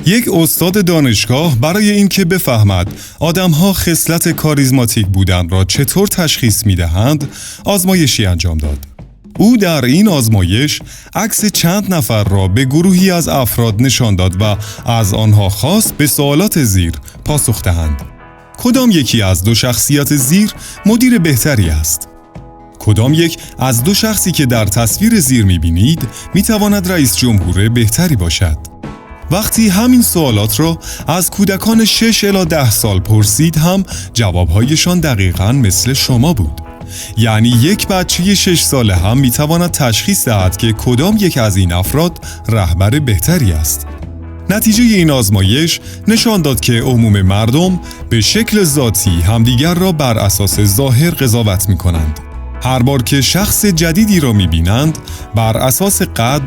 یک استاد دانشگاه برای اینکه بفهمد آدم‌ها خصلت کاریزماتیک بودن را چطور تشخیص می‌دهند، آزمایشی انجام داد. او در این آزمایش عکس چند نفر را به گروهی از افراد نشان داد و از آنها خواست به سوالات زیر پاسخ دهند. کدام یکی از دو شخصیت زیر مدیر بهتری است؟ کدام یک از دو شخصی که در تصویر زیر می‌بینید می‌تواند رئیس جمهور بهتری باشد؟ وقتی همین سوالات را از کودکان 6 الی 10 سال پرسید هم جوابهایشان دقیقاً مثل شما بود. یعنی یک بچه 6 ساله هم میتواند تشخیص دهد که کدام یک از این افراد رهبر بهتری است. نتیجه این آزمایش نشان داد که عموم مردم به شکل ذاتی همدیگر را بر اساس ظاهر قضاوت میکنند. هر بار که شخص جدیدی را میبینند بر اساس قد،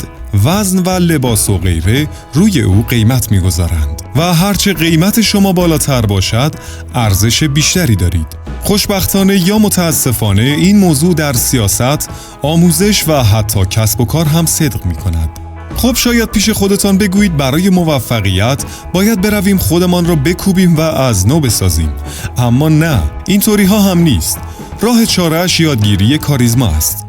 وزن و لباس و غیره روی او قیمت میگذارند و هرچه قیمت شما بالاتر باشد ارزش بیشتری دارید. خوشبختانه یا متاسفانه این موضوع در سیاست، آموزش و حتی کسب و کار هم صدق می کند. خب شاید پیش خودتان بگویید برای موفقیت باید برویم خودمان را بکوبیم و از نو بسازیم. اما نه، اینطوری ها هم نیست. راه چاره‌اش یادگیری کاریزما است.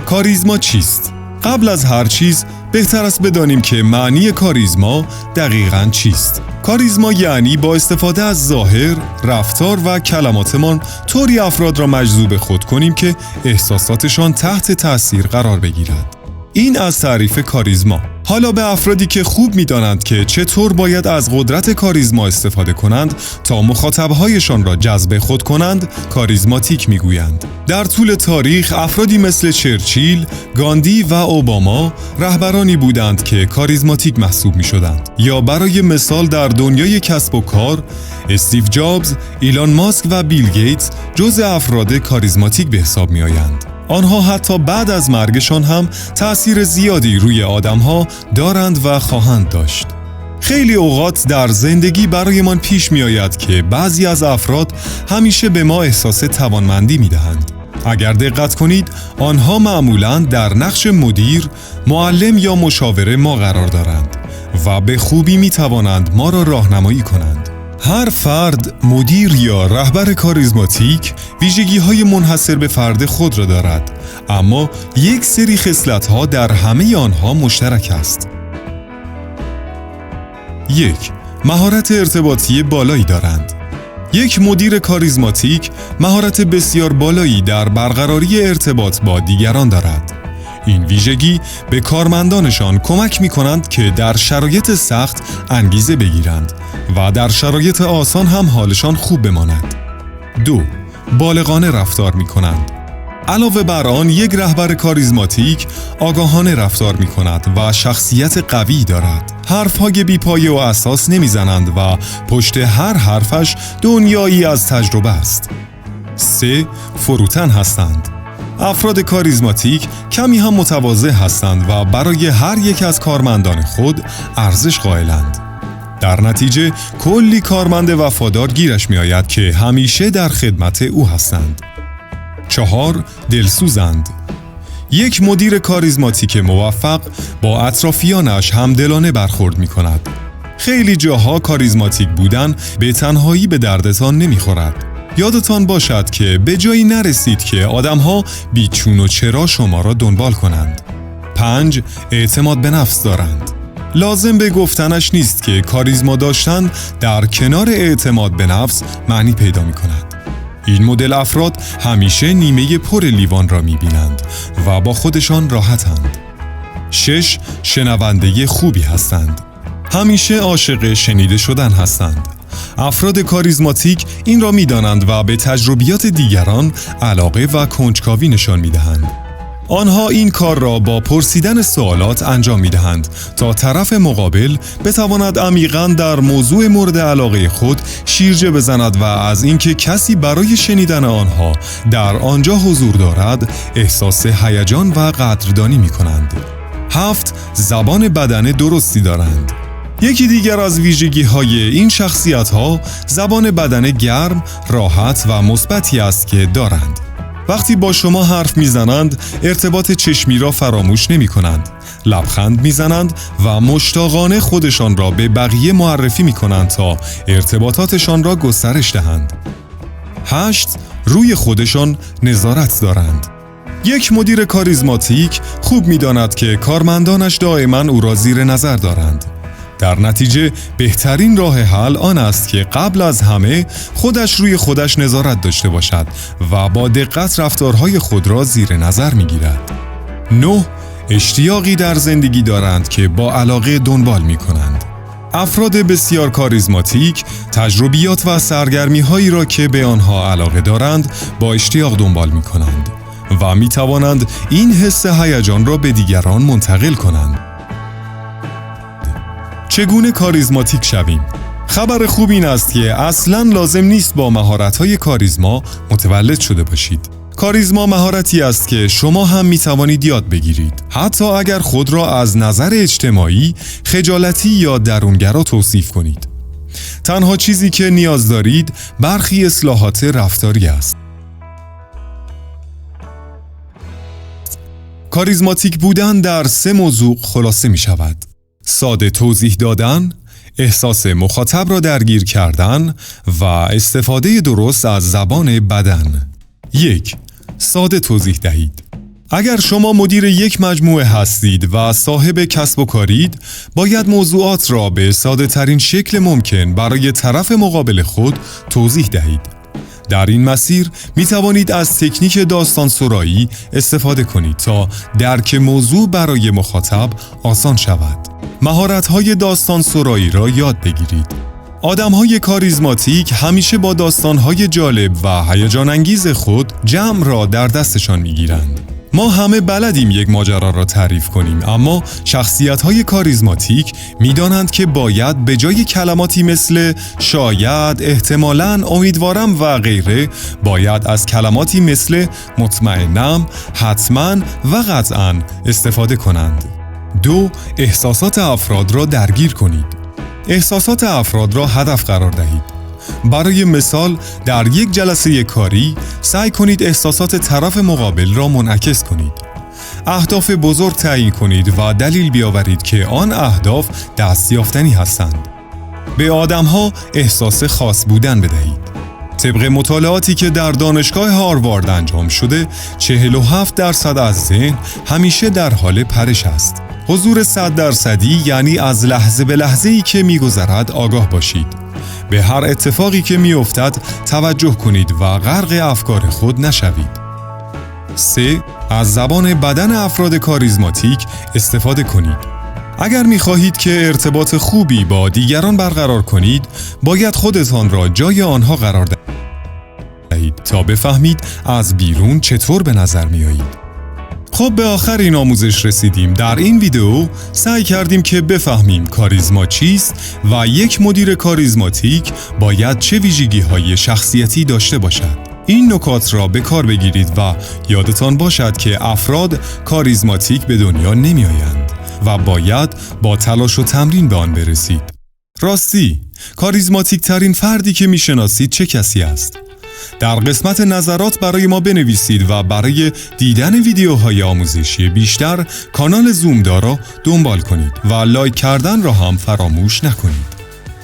کاریزما چیست؟ قبل از هر چیز بهتر است بدانیم که معنی کاریزما دقیقاً چیست. کاریزما یعنی با استفاده از ظاهر، رفتار و کلماتمان طوری افراد را مجذوب خود کنیم که احساساتشان تحت تأثیر قرار بگیرد. این از تعریف کاریزما. حالا به افرادی که خوب می‌دانند که چطور باید از قدرت کاریزما استفاده کنند تا مخاطب‌هایشان را جذب خود کنند، کاریزماتیک می‌گویند. در طول تاریخ افرادی مثل چرچیل، گاندی و اوباما رهبرانی بودند که کاریزماتیک محسوب می‌شدند. یا برای مثال در دنیای کسب و کار، استیو جابز، ایلان ماسک و بیل گیتس جزء افراد کاریزماتیک به حساب می‌آیند. آنها حتی بعد از مرگشان هم تأثیر زیادی روی آدمها دارند و خواهند داشت. خیلی اوقات در زندگی برایمان پیش می آید که بعضی از افراد همیشه به ما احساس توانمندی می دهند. اگر دقت کنید، آنها معمولاً در نقش مدیر، معلم یا مشاور ما قرار دارند و به خوبی می توانند ما را راهنمایی کنند. هر فرد، مدیر یا رهبر کاریزماتیک ویژگی‌های منحصر به فرد خود را دارد، اما یک سری خصلت‌ها در همه آنها مشترک است. 1. مهارت ارتباطی بالایی دارند. یک مدیر کاریزماتیک مهارت بسیار بالایی در برقراری ارتباط با دیگران دارد. این ویژگی به کارمندانشان کمک می‌کنند که در شرایط سخت انگیزه بگیرند و در شرایط آسان هم حالشان خوب بماند. 2. بالغانه رفتار می‌کنند. علاوه بر آن، یک رهبر کاریزماتیک آگاهانه رفتار می‌کند و شخصیت قوی دارد. حرف‌های بی‌پایه و اساس نمی‌زنند و پشت هر حرفش دنیایی از تجربه است. 3. فروتن هستند. افراد کاریزماتیک کمی هم متواضع هستند و برای هر یک از کارمندان خود ارزش قائلند. در نتیجه کلی کارمند وفادار گیرش می آید که همیشه در خدمت او هستند. 4. دلسوزند. یک مدیر کاریزماتیک موفق با اطرافیانش همدلانه برخورد می کند. خیلی جاها کاریزماتیک بودن به تنهایی به دردتان نمی خورد. یادتان باشد که به جایی نرسید که آدم‌ها بیچون و چرا شما را دنبال کنند. 5. اعتماد به نفس دارند. لازم به گفتنش نیست که کاریزما داشتن در کنار اعتماد به نفس معنی پیدا می کند. این مدل افراد همیشه نیمه پر لیوان را می بینند و با خودشان راحتند. 6. شنونده خوبی هستند. همیشه عاشق شنیده شدن هستند. افراد کاریزماتیک این را می‌دانند و به تجربیات دیگران علاقه و کنجکاوی نشان می‌دهند. آنها این کار را با پرسیدن سوالات انجام می‌دهند تا طرف مقابل بتواند عمیقاً در موضوع مورد علاقه خود شیرجه بزند و از اینکه کسی برای شنیدن آنها در آنجا حضور دارد احساس هیجان و قدردانی می‌کنند. 7. زبان بدن درستی دارند. یکی دیگر از ویژگی‌های این شخصیت‌ها زبان بدن گرم، راحت و مثبتی است که دارند. وقتی با شما حرف میزنند ارتباط چشمی را فراموش نمی کنند. لبخند میزنند و مشتاقانه خودشان را به بقیه معرفی می کنند تا ارتباطاتشان را گسترش دهند. 8. روی خودشان نظارت دارند. یک مدیر کاریزماتیک خوب می‌داند که کارمندانش دائما او را زیر نظر دارند. در نتیجه بهترین راه حل آن است که قبل از همه خودش روی خودش نظارت داشته باشد و با دقت رفتارهای خود را زیر نظر می‌گیرد. 9. اشتیاقی در زندگی دارند که با علاقه دنبال می‌کنند. افراد بسیار کاریزماتیک تجربیات و سرگرمی‌هایی را که به آنها علاقه دارند با اشتیاق دنبال می‌کنند و می‌توانند این حس هیجان را به دیگران منتقل کنند. چگونه کاریزماتیک شویم؟ خبر خوب این است که اصلاً لازم نیست با مهارت‌های کاریزما متولد شده باشید. کاریزما مهارتی است که شما هم می‌توانید یاد بگیرید، حتی اگر خود را از نظر اجتماعی خجالتی یا درونگرا توصیف کنید. تنها چیزی که نیاز دارید برخی اصلاحات رفتاری است. کاریزماتیک بودن در 3 موضوع خلاصه می شود: ساده توضیح دادن، احساس مخاطب را درگیر کردن و استفاده درست از زبان بدن. 1. ساده توضیح دهید. اگر شما مدیر یک مجموعه هستید و صاحب کسب و کارید، باید موضوعات را به ساده ترین شکل ممکن برای طرف مقابل خود توضیح دهید. در این مسیر می توانید از تکنیک داستان سرایی استفاده کنید تا درک موضوع برای مخاطب آسان شود. مهارت‌های داستان سرایی را یاد بگیرید. آدم‌های کاریزماتیک همیشه با داستان‌های جالب و هیجان انگیز خود جمع را در دستشان می‌گیرند. ما همه بلدیم یک ماجرا را تعریف کنیم، اما شخصیت‌های کاریزماتیک می‌دانند که باید به جای کلماتی مثل شاید، احتمالاً، امیدوارم و غیره، باید از کلماتی مثل مطمئنم، حتماً و قطعاً استفاده کنند. 2. احساسات افراد را درگیر کنید. احساسات افراد را هدف قرار دهید. برای مثال، در یک جلسه کاری سعی کنید احساسات طرف مقابل را منعکس کنید. اهداف بزرگ تعیین کنید و دلیل بیاورید که آن اهداف دستیافتنی هستند. به آدم‌ها احساس خاص بودن بدهید. طبق مطالعاتی که در دانشگاه هاروارد انجام شده، 47% از ذهن همیشه در حال پرش است. حضور 100% یعنی از لحظه به لحظه‌ای که می‌گذرد آگاه باشید. به هر اتفاقی که می‌افتد توجه کنید و غرق افکار خود نشوید. 3. از زبان بدن افراد کاریزماتیک استفاده کنید. اگر می‌خواهید که ارتباط خوبی با دیگران برقرار کنید، باید خودتان را جای آنها قرار دهید تا بفهمید از بیرون چطور به نظر می‌آیید. خب به آخر این آموزش رسیدیم. در این ویدیو سعی کردیم که بفهمیم کاریزما چیست و یک مدیر کاریزماتیک باید چه ویژگی‌های شخصیتی داشته باشد. این نکات را به کار بگیرید و یادتان باشد که افراد کاریزماتیک به دنیا نمی‌آیند و باید با تلاش و تمرین به آن برسید. راستی، کاریزماتیک ترین فردی که می‌شناسید چه کسی است؟ در قسمت نظرات برای ما بنویسید و برای دیدن ویدیوهای آموزشی بیشتر کانال زومدا را دنبال کنید و لایک کردن را هم فراموش نکنید.